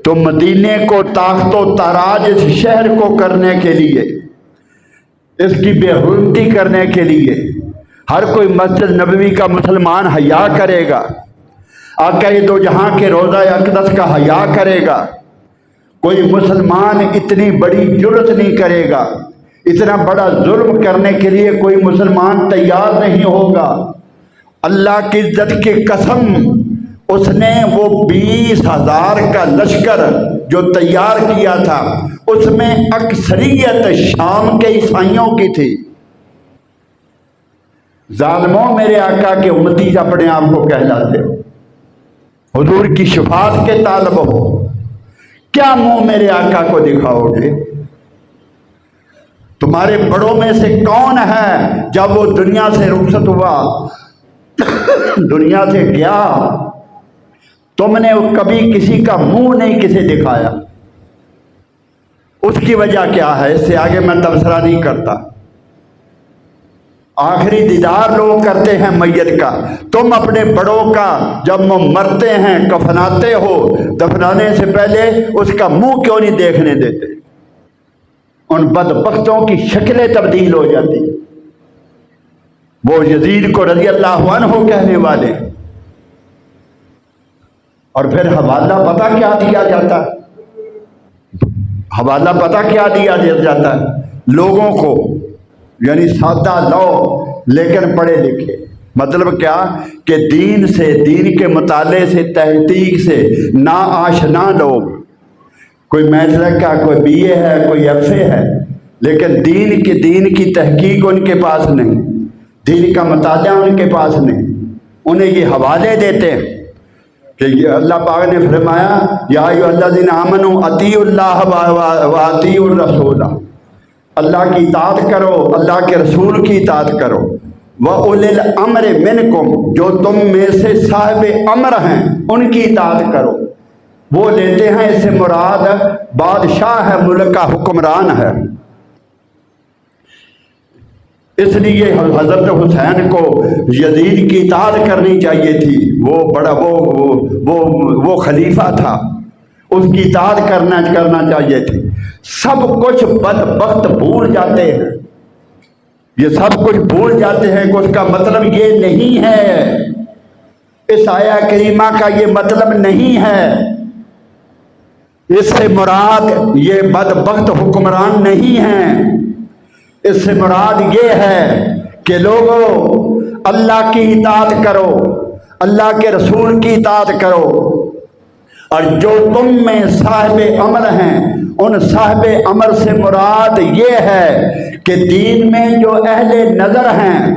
تو مدینے کو تاخت و تاراج اس شہر کو کرنے کے لیے اس کی بے حرمتی کرنے کے لیے ہر کوئی مسجد نبوی کا مسلمان حیا کرے گا، آقا دو جہاں کے روضہ اقدس کا حیا کرے گا۔ کوئی مسلمان اتنی بڑی جرت نہیں کرے گا، اتنا بڑا ظلم کرنے کے لیے کوئی مسلمان تیار نہیں ہوگا۔ اللہ کی عزت کی قسم، اس نے وہ 20,000 کا لشکر جو تیار کیا تھا، اس میں اکثریت شام کے عیسائیوں کی تھی۔ ظالموں، میرے آقا کے امتی اپنے آپ کو کہلاتے ہو، حضور کی شفاعت کے طالب ہو، کیا منہ میرے آقا کو دکھاؤ گے؟ تمہارے بڑوں میں سے کون ہے جب وہ دنیا سے رخصت ہوا، دنیا سے گیا، تم نے کبھی کسی کا منہ نہیں کسے دکھایا؟ اس کی وجہ کیا ہے؟ اس سے آگے میں تبصرہ نہیں کرتا۔ آخری دیدار لوگ کرتے ہیں میت کا، تم اپنے بڑوں کا جب وہ مرتے ہیں کفناتے ہو، دفنانے سے پہلے اس کا منہ کیوں نہیں دیکھنے دیتے؟ ان بدبختوں کی شکلیں تبدیل ہو جاتی۔ وہ یزید کو رضی اللہ عنہ کہنے والے، اور پھر حوالہ پتہ کیا دیا جاتا ہے؟ حوالہ پتہ کیا دیا جاتا ہے لوگوں کو، یعنی سادہ لوگ لیکن پڑھے لکھے۔ مطلب کیا کہ دین سے، دین کے مطالعے سے، تحقیق سے نا آشنا لوگ، کوئی میٹرک کا، کوئی بی اے ہے، کوئی ایف اے ہے، لیکن دین کی تحقیق ان کے پاس نہیں، دین کا مطالعہ ان کے پاس نہیں۔ انہیں یہ حوالے دیتے ہیں کہ یہ اللہ پاک نے فرمایا یا ایھا الذین آمنوا اطیعوا اللہ واطیعوا الرسول، اللہ کی اطاعت کرو، اللہ کے رسول کی اطاعت کرو۔ وَأُولِي الْأَمْرِ مِنْكُمْ، جو تم میں سے صاحب امر ہیں ان کی اطاعت کرو۔ وہ لیتے ہیں اس سے مراد بادشاہ ہے، ملک کا حکمران ہے۔ اس لیے حضرت حسین کو یزید کی اطاعت کرنی چاہیے تھی، وہ بڑا وہ خلیفہ تھا، اس کی اطاعت کرنا چاہیے تھی۔ سب کچھ بدبخت بھول جاتے ہیں، یہ سب کچھ بھول جاتے ہیں کہ اس کا مطلب یہ نہیں ہے، اس آیہ کریمہ کا یہ مطلب نہیں ہے، اس سے مراد یہ بدبخت حکمران نہیں ہیں، اس سے مراد یہ ہے کہ لوگوں اللہ کی اطاعت کرو، اللہ کے رسول کی اطاعت کرو، اور جو تم میں صاحب امر ہیں ان صاحب امر سے مراد یہ ہے کہ دین میں جو اہل نظر ہیں،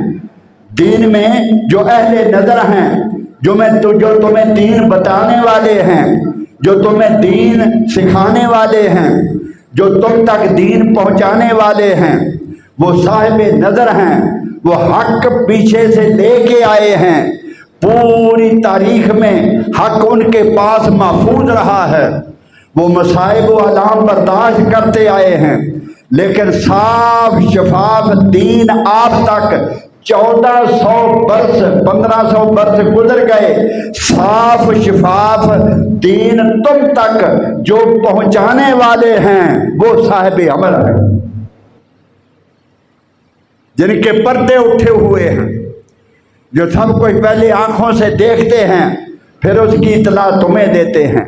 دین میں جو اہل نظر ہیں، جو تمہیں دین بتانے والے ہیں، جو تمہیں دین سکھانے والے ہیں، جو تم تک دین پہنچانے والے ہیں، وہ صاحب نظر ہیں، وہ حق پیچھے سے لے کے آئے ہیں، پوری تاریخ میں حق ان کے پاس محفوظ رہا ہے، وہ مصائب و آلام برداشت کرتے آئے ہیں، لیکن صاف شفاف دین آپ تک 1400 برس 1500 برس گزر گئے، صاف شفاف دین تم تک جو پہنچانے والے ہیں وہ صاحب امر ہیں، جن کے پردے اٹھے ہوئے ہیں، جو سب کچھ پہلے آنکھوں سے دیکھتے ہیں پھر اس کی اطلاع تمہیں دیتے ہیں،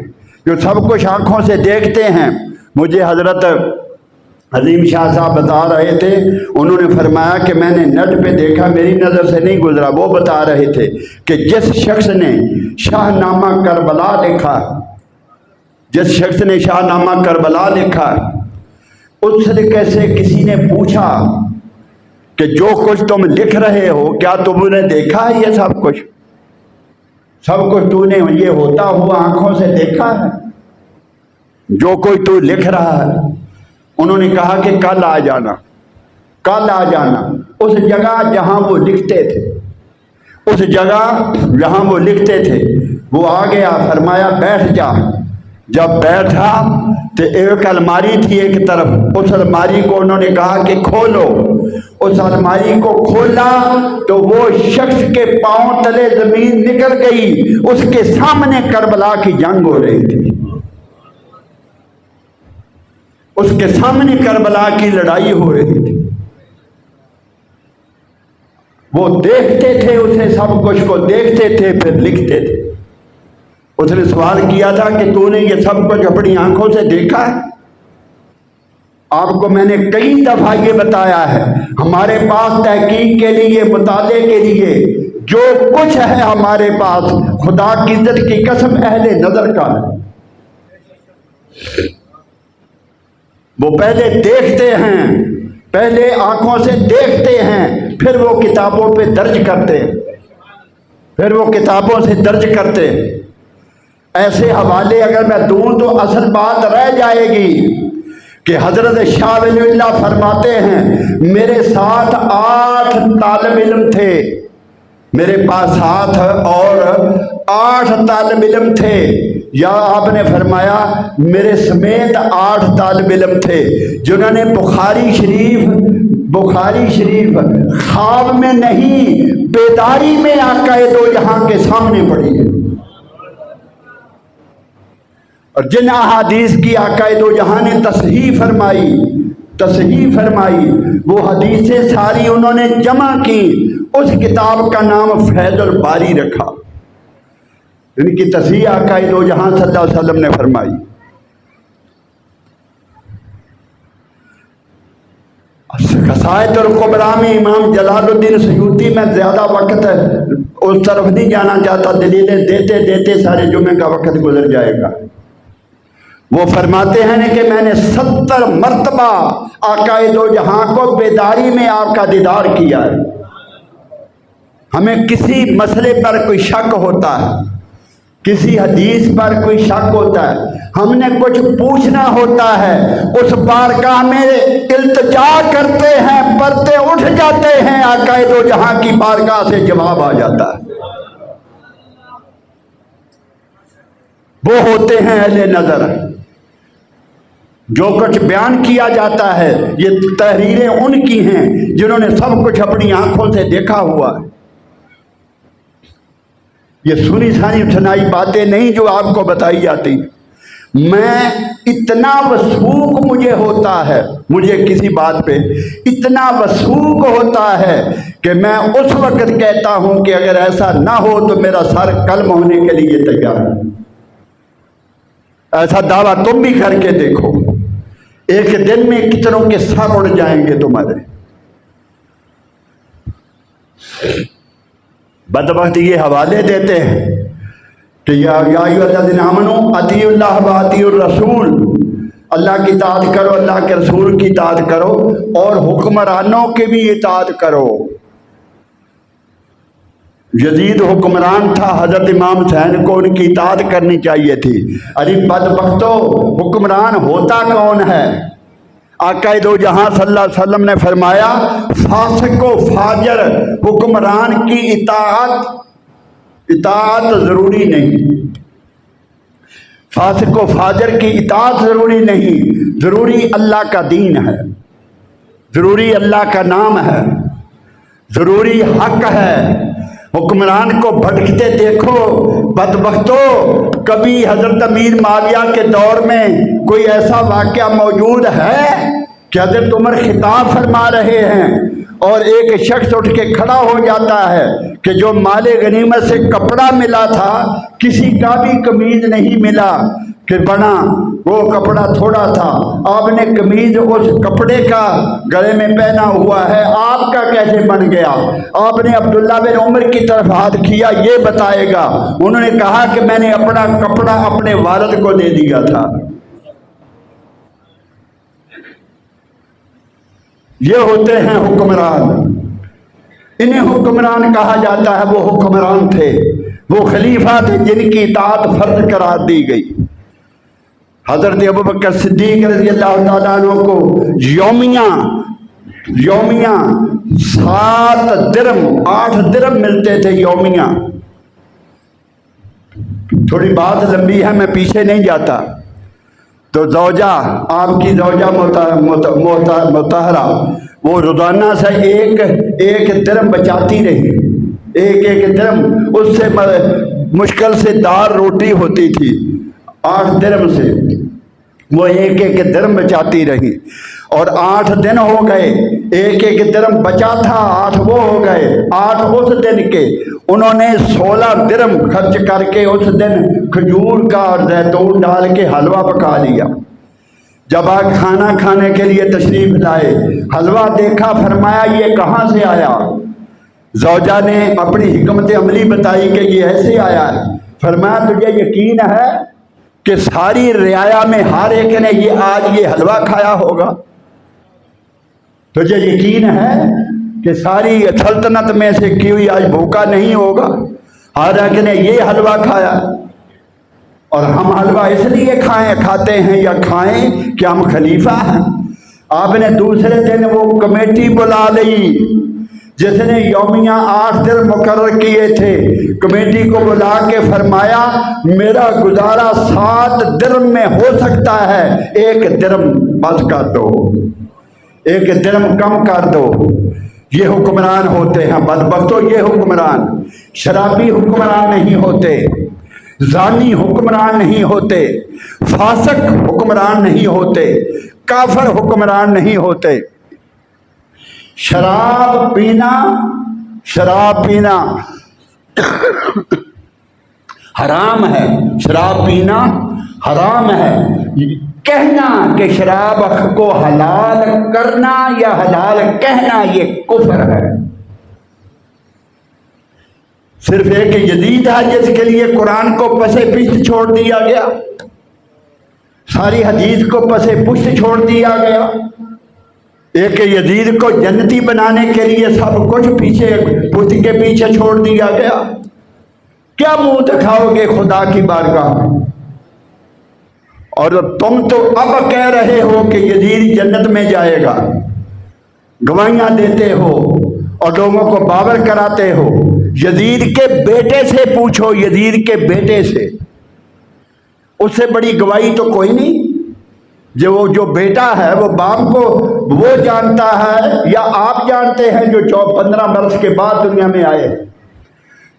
جو سب کچھ آنکھوں سے دیکھتے ہیں۔ مجھے حضرت عظیم شاہ صاحب بتا رہے تھے، انہوں نے فرمایا کہ میں نے نیٹ پہ دیکھا، میری نظر سے نہیں گزرا، وہ بتا رہے تھے کہ جس شخص نے شاہ نامہ کربلا لکھا، جس شخص نے شاہ نامہ کربلا لکھا، اس سے کسی نے پوچھا کہ جو کچھ تم لکھ رہے ہو کیا تم نے دیکھا ہے؟ یہ سب کچھ تو نے یہ ہوتا ہوا آنکھوں سے دیکھا ہے جو کوئی تو لکھ رہا ہے؟ انہوں نے کہا کہ کل آ جانا اس جگہ جہاں وہ لکھتے تھے، وہ آ گیا، فرمایا بیٹھ جا۔ جب بیٹھا تو ایک الماری تھی ایک طرف، اس الماری کو انہوں نے کہا کہ کھولو، اس الماری کو کھولا تو وہ شخص کے پاؤں تلے زمین نکل گئی، اس کے سامنے کربلا کی جنگ ہو رہی تھی، اس کے سامنے کربلا کی لڑائی ہو رہی تھی۔ وہ دیکھتے تھے اسے، سب کچھ کو دیکھتے تھے پھر لکھتے تھے۔ اس نے سوال کیا تھا کہ تو نے یہ سب کچھ اپنی آنکھوں سے دیکھا ہے؟ آپ کو میں نے کئی دفعہ یہ بتایا ہے، ہمارے پاس تحقیق کے لیے، مطالعے کے لیے جو کچھ ہے ہمارے پاس، خدا کی عزت کی قسم اہل نظر کا ہے۔ وہ پہلے دیکھتے ہیں، پہلے آنکھوں سے دیکھتے ہیں، پھر وہ کتابوں پہ درج کرتے، پھر وہ کتابوں سے درج کرتے۔ ایسے حوالے اگر میں دوں تو اصل بات رہ جائے گی کہ حضرت شاہ ولی اللہ فرماتے ہیں میرے ساتھ 8 طالب علم تھے، میرے پاس 7 اور 8 طالب علم تھے، یا آپ نے فرمایا میرے سمیت 8 طالب علم تھے جنہوں نے بخاری شریف خواب میں نہیں بیداری میں آقا دو جہاں کے سامنے پڑھی ہے، اور جن احادیث کی آقا دو جہاں نے تصحیح فرمائی وہ حدیثیں ساری انہوں نے جمع کی، اس کتاب کا نام فیض الباری رکھا، ان کی تصحیح آقا دو جہاں صلی اللہ علیہ وسلم نے فرمائی۔ قصائد الکبریٰ میں امام جلال الدین سیوطی، میں زیادہ وقت اس طرف نہیں جانا چاہتا، دلیلیں دیتے دیتے سارے جمعے کا وقت گزر جائے گا۔ وہ فرماتے ہیں کہ میں نے 70 مرتبہ آقا دو جہاں کو بیداری میں آپ کا دیدار کیا ہے۔ ہمیں کسی مسئلے پر کوئی شک ہوتا ہے، کسی حدیث پر کوئی شک ہوتا ہے، ہم نے کچھ پوچھنا ہوتا ہے، اس بارگاہ میں التجا کرتے ہیں، پردے اٹھ جاتے ہیں، آقا دو جہاں کی بارگاہ سے جواب آ جاتا ہے۔ وہ ہوتے ہیں اہل نظر۔ جو کچھ بیان کیا جاتا ہے یہ تحریریں ان کی ہیں جنہوں نے سب کچھ اپنی آنکھوں سے دیکھا ہوا ہے۔ یہ سنی سنائی باتیں نہیں جو آپ کو بتائی جاتی۔ میں اتنا وثوق مجھے ہوتا ہے، مجھے کسی بات پہ اتنا وثوق ہوتا ہے کہ میں اس وقت کہتا ہوں کہ اگر ایسا نہ ہو تو میرا سر قلم ہونے کے لیے تیار ہے۔ ایسا دعویٰ تم بھی کر کے دیکھو، ایک دن میں کتنوں کے سر اڑ جائیں گے تمہارے۔ بدبخت یہ حوالے دیتے ہیں کہ یا ایھا الذین آمنوا اطیعوا اللہ واطیعوا الرسول، اللہ کی اطاعت کرو، اللہ کے رسول کی اطاعت کرو، اور حکمرانوں کی بھی اطاعت کرو۔ یزید حکمران تھا، حضرت امام حسین کو ان کی اطاعت کرنی چاہیے تھی۔ ارے بدبختو، حکمران ہوتا کون ہے؟ آقا دو جہاں صلی اللہ علیہ وسلم نے فرمایا فاسق و فاجر حکمران کی اطاعت ضروری نہیں، فاسق و فاجر کی اطاعت ضروری نہیں، ضروری اللہ کا دین ہے، ضروری اللہ کا نام ہے، ضروری حق ہے۔ حکمران کو بھٹکتے دیکھو بدبختو۔ کبھی حضرت امیر معاویہ کے دور میں کوئی ایسا واقعہ موجود ہے کہ حضرت عمر خطاب فرما رہے ہیں اور ایک شخص اٹھ کے کھڑا ہو جاتا ہے کہ جو مال غنیمت سے کپڑا ملا تھا کسی کا بھی قمیض نہیں ملا کہ بنا، وہ کپڑا تھوڑا تھا، آپ نے قمیض اس کپڑے کا گلے میں پہنا ہوا ہے، آپ کا کیسے بن گیا؟ آپ نے عبداللہ بن عمر کی طرف ہاتھ کیا، یہ بتائے گا۔ انہوں نے کہا کہ میں نے اپنا کپڑا اپنے والد کو دے دیا تھا۔ یہ ہوتے ہیں حکمران، انہیں حکمران کہا جاتا ہے۔ وہ حکمران تھے، وہ خلیفہ تھے جن کی اطاعت فرض قرار دی گئی۔ حضرت ابوبکر صدیق رضی اللہ تعالیٰ عنہ کو یومیہ 7 درم 8 درم ملتے تھے یومیہ۔ تھوڑی بات لمبی ہے، میں پیچھے نہیں جاتا۔ تو زوجہ، آپ کی زوجہ مطہرہ، وہ روزانہ سے ایک درم بچاتی رہی، ایک درم، اس سے مشکل سے دار روٹی ہوتی تھی 8 درم سے۔ وہ ایک ایک درم بچاتی رہی، اور 8 دن ہو گئے، ایک ایک درم بچا تھا، 8 وہ ہو گئے، 8 اس دن کے، انہوں نے 16 درم خرچ کر کے اس دن کھجور کا اور زیتون ڈال کے حلوہ پکا لیا۔ جب آپ کھانا کھانے کے لیے تشریف لائے، حلوہ دیکھا، فرمایا یہ کہاں سے آیا؟ زوجہ نے اپنی حکمت عملی بتائی کہ یہ ایسے آیا ہے۔ فرمایا تجھے یقین ہے کہ ساری رعایا میں ہر ایک نے یہ آج یہ حلوہ کھایا ہوگا؟ تجھے یقین ہے کہ ساری سلطنت میں سے کوئی آج بھوکا نہیں ہوگا؟ ہر ایک نے یہ حلوہ کھایا۔ اور ہم حلوہ اس لیے کھاتے ہیں یا کھائیں کہ ہم خلیفہ ہیں۔ آپ نے دوسرے دن وہ کمیٹی بلا لی جس نے یومیہ 8 دن مقرر کیے تھے، کمیٹی کو بلا کے فرمایا میرا گزارا 7 درم میں ہو سکتا ہے، 1 درم بس کر دو، 1 درم کم کر دو۔ یہ حکمران ہوتے ہیں بدبختو، یہ حکمران شرابی حکمران نہیں ہوتے، زانی حکمران نہیں ہوتے، فاسق حکمران نہیں ہوتے، کافر حکمران نہیں ہوتے۔ شراب پینا حرام ہے، شراب پینا حرام ہے۔ کہنا کہ شراب کو حلال کرنا یا حلال کہنا یہ کفر ہے۔ صرف ایک جدید ہے جس کے لیے قرآن کو پسے پشت چھوڑ دیا گیا، ساری حدیث کو پسے پشت چھوڑ دیا گیا، ایک یزید کو جنتی بنانے کے لیے سب کچھ پیچھے پشت کے پیچھے چھوڑ دیا گیا۔ کیا منہ دکھاؤ گے خدا کی بارگاہ میں؟ اور تم تو اب کہہ رہے ہو کہ یزید جنت میں جائے گا، گواہیاں دیتے ہو اور لوگوں کو باور کراتے ہو۔ یزید کے بیٹے سے پوچھو، یزید کے بیٹے سے، اس سے بڑی گواہی تو کوئی نہیں۔ جو بیٹا ہے وہ باپ کو وہ جانتا ہے یا آپ جانتے ہیں جو 15 برس کے بعد دنیا میں آئے؟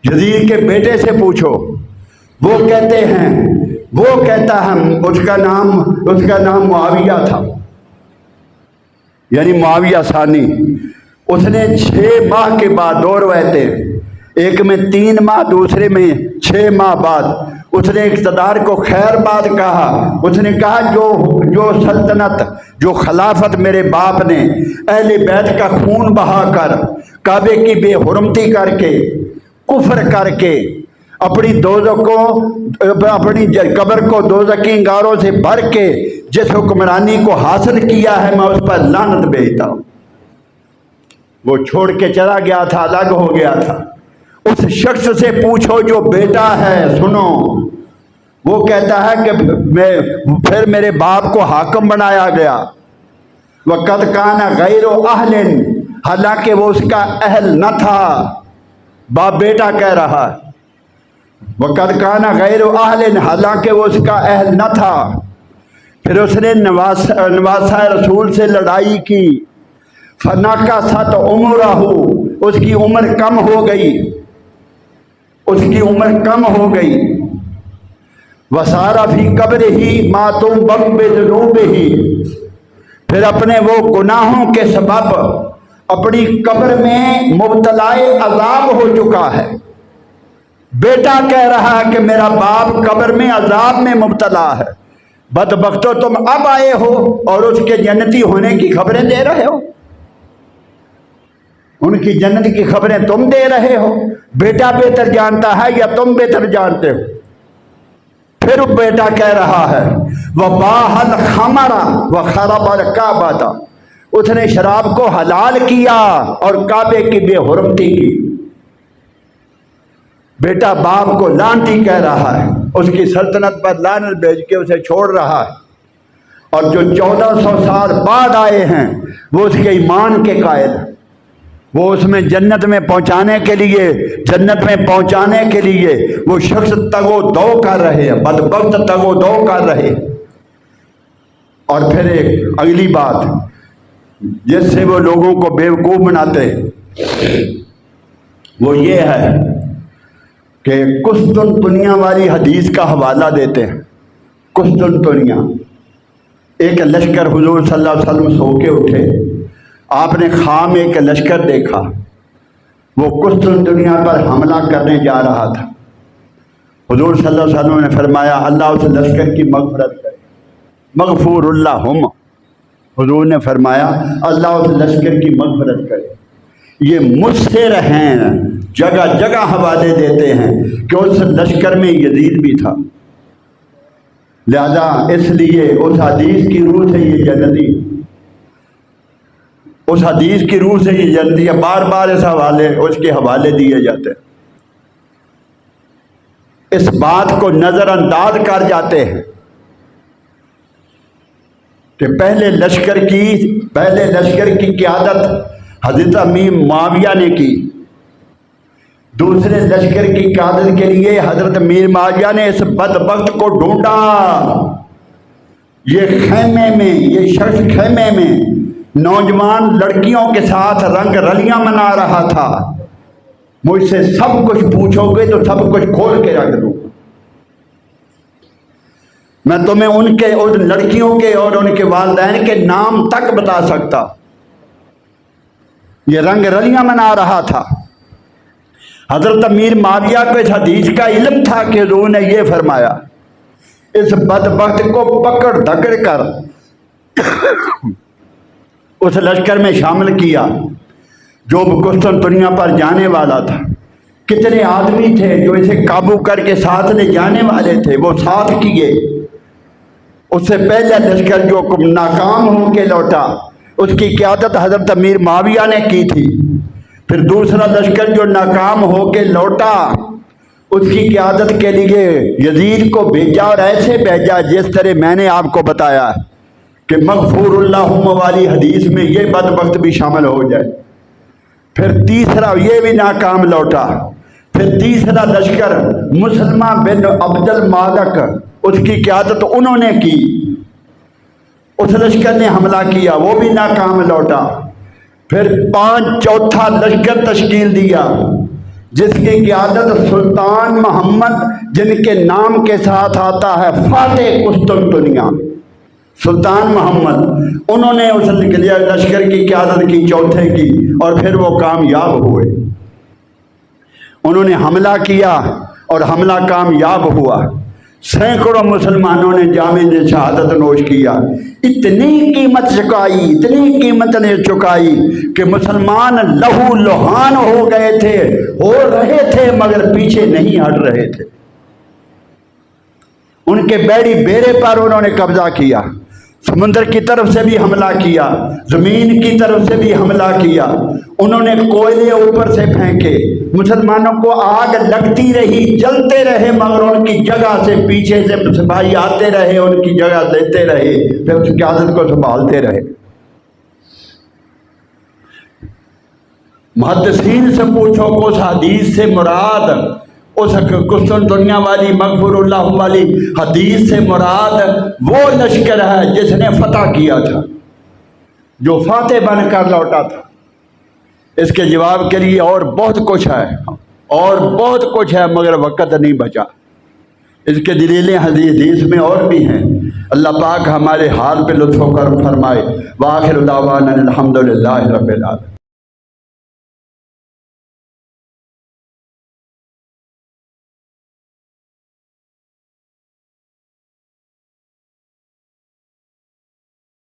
یزید کے بیٹے سے پوچھو، وہ کہتے ہیں، وہ کہتا ہے اس کا نام معاویہ تھا، یعنی معاویہ ثانی۔ اس نے 6 ماہ کے بعد 2 روایتیں، ایک میں 3 ماہ دوسرے میں 6 ماہ بعد اس نے اقتدار کو خیر بات کہا۔ اس نے کہا جو سلطنت، جو خلافت میرے باپ نے اہل بیت کا خون بہا کر، کعبے کی بے حرمتی کر کے، کفر کر کے، اپنی قبر کو دوزخی انگاروں سے بھر کے جس حکمرانی کو حاصل کیا ہے، میں اس پر لعنت بھیجتا ہوں۔ وہ چھوڑ کے چلا گیا تھا، الگ ہو گیا تھا۔ اس شخص سے پوچھو جو بیٹا ہے، سنو، وہ کہتا ہے کہ پھر میرے باپ کو حاکم بنایا گیا۔ وَقَدْ كَانَ غَيْرُ أَهْلٍ، حالانکہ وہ اس کا اہل نہ تھا۔ باپ بیٹا کہہ رہا ہے وَقَدْ كَانَ غَيْرُ أَهْلٍ، حالانکہ وہ اس کا اہل نہ تھا۔ پھر اس نے نواسہ رسول سے لڑائی کی، فَنَكَثَتْ عُمُرَهُ، اس کی عمر کم ہو گئی، اس کی عمر کم ہو گئی۔ وَسَارَ فِي قَبْرِهِ مَا تُنبَعُ بِذُنُوبِهِ، پھر اپنے وہ گناہوں کے سبب اپنی قبر میں مبتلا عذاب ہو چکا ہے۔ بیٹا کہہ رہا ہے کہ میرا باپ قبر میں عذاب میں مبتلا ہے۔ بدبختو، تم اب آئے ہو اور اس کے جنتی ہونے کی خبریں دے رہے ہو، ان کی جنت کی خبریں تم دے رہے ہو۔ بیٹا بہتر جانتا ہے یا تم بہتر جانتے ہو؟ پھر بیٹا کہہ رہا ہے وَبَاحَ الْخَمَرَ وَخَرَبَ الْكَعْبَةَ، اس نے شراب کو حلال کیا اور کعبے کی بے حرمتی کی۔ بیٹا باپ کو لعنتی کہہ رہا ہے، اس کی سلطنت پر لعنت بھیج کے اسے چھوڑ رہا ہے، اور جو 1400 سال بعد آئے ہیں وہ اس کے ایمان کے قائل ہیں۔ وہ اس میں جنت میں پہنچانے کے لیے وہ شخص تگ و دو کر رہے ہیں، بدبخت تگ و دو کر رہے۔ اور پھر ایک اگلی بات جس سے وہ لوگوں کو بیوقوف بناتے وہ یہ ہے کہ قسطنطنیہ والی حدیث کا حوالہ دیتے ہیں۔ قسطنطنیہ ایک لشکر حضور صلی اللہ علیہ وسلم سو کے اٹھے، آپ نے خواب میں ایک لشکر دیکھا، وہ قسطنطنیہ پر حملہ کرنے جا رہا تھا۔ حضور صلی اللہ علیہ وسلم نے فرمایا اللہ اس لشکر کی مغفرت کرے، مغفور اللہم۔ حضور نے فرمایا اللہ اس لشکر کی مغفرت کرے۔ یہ مجھ سے رہیں جگہ جگہ حوالے دیتے ہیں کہ اس لشکر میں یزید بھی تھا، لہذا اس لیے اس حدیث کی روح سے یہ جنتی، اس حدیث کی روح سے یہ جنتی ہے۔ بار بار اس کے حوالے دیے جاتے ہیں، اس بات کو نظر انداز کر جاتے ہیں کہ پہلے لشکر کی قیادت حضرت امیر معاویہ نے کی، دوسرے لشکر کی قیادت کے لیے حضرت امیر معاویہ نے اس بدبخت کو ڈھونڈا۔ یہ شخص خیمے میں نوجوان لڑکیوں کے ساتھ رنگ رلیاں منا رہا تھا۔ مجھ سے سب کچھ پوچھو گے تو سب کچھ کھول کے رکھ دوں، میں تمہیں ان لڑکیوں کے اور ان کے والدین کے نام تک بتا سکتا۔ یہ رنگ رلیاں منا رہا تھا۔ حضرت امیر معاویہ کو اس حدیث کا علم تھا کہ حضور نے یہ فرمایا، اس بدبخت کو پکڑ دھکڑ کر اس لشکر میں شامل کیا جو قسطنطنیہ پر جانے والا تھا۔ کتنے آدمی تھے جو اسے قابو کر کے ساتھ لے جانے والے تھے، وہ ساتھ کیے۔ اس سے پہلے لشکر جو ناکام ہو کے لوٹا، اس کی قیادت حضرت امیر معاویہ نے کی تھی۔ پھر دوسرا لشکر جو ناکام ہو کے لوٹا، اس کی قیادت کے لیے یزید کو بھیجا، اور ایسے بھیجا جس طرح میں نے آپ کو بتایا کہ مغفور اللہم والی حدیث میں یہ بدبخت بھی شامل ہو جائے۔ پھر تیسرا یہ بھی ناکام لوٹا۔ پھر تیسرا لشکر مسلمہ بن عبد المالک، اس کی قیادت انہوں نے کی، اس لشکر نے حملہ کیا، وہ بھی ناکام لوٹا۔ پھر چوتھا لشکر تشکیل دیا جس کی قیادت سلطان محمد، جن کے نام کے ساتھ آتا ہے فاتح قسطنطنیہ، سلطان محمد، انہوں نے اس لشکر کی قیادت کی، چوتھے کی، اور پھر وہ کامیاب ہوئے۔ انہوں نے حملہ کیا اور حملہ کامیاب ہوا۔ سینکڑوں مسلمانوں نے جامِ شہادت نوش کیا۔ اتنی قیمت نے چکائی کہ مسلمان لہو لہان ہو رہے تھے مگر پیچھے نہیں ہٹ رہے تھے۔ ان کے بیڑی بیڑے پر انہوں نے قبضہ کیا، سمندر کی طرف سے بھی حملہ کیا، زمین کی طرف سے بھی حملہ کیا۔ انہوں نے کوئلے اوپر سے پھینکے، مسلمانوں کو آگ لگتی رہی، جلتے رہے، مگر ان کی جگہ سے پیچھے سے سپاہی آتے رہے، ان کی جگہ دیتے رہے، پھر اس قیادت کو سنبھالتے رہے۔ محدثین سے پوچھو کہ اس حدیث سے مراد، اس قسطنطنیہ والی مغفور اللہ والی حدیث سے مراد وہ لشکر ہے جس نے فتح کیا تھا، جو فاتح بن کر لوٹا تھا۔ اس کے جواب کے لیے اور بہت کچھ ہے مگر وقت نہیں بچا۔ اس کے دلیلیں حدیث میں اور بھی ہیں۔ اللہ پاک ہمارے حال پہ لطف و کرم فرمائے۔ وآخر دعوانا الحمدللہ رب العالمین۔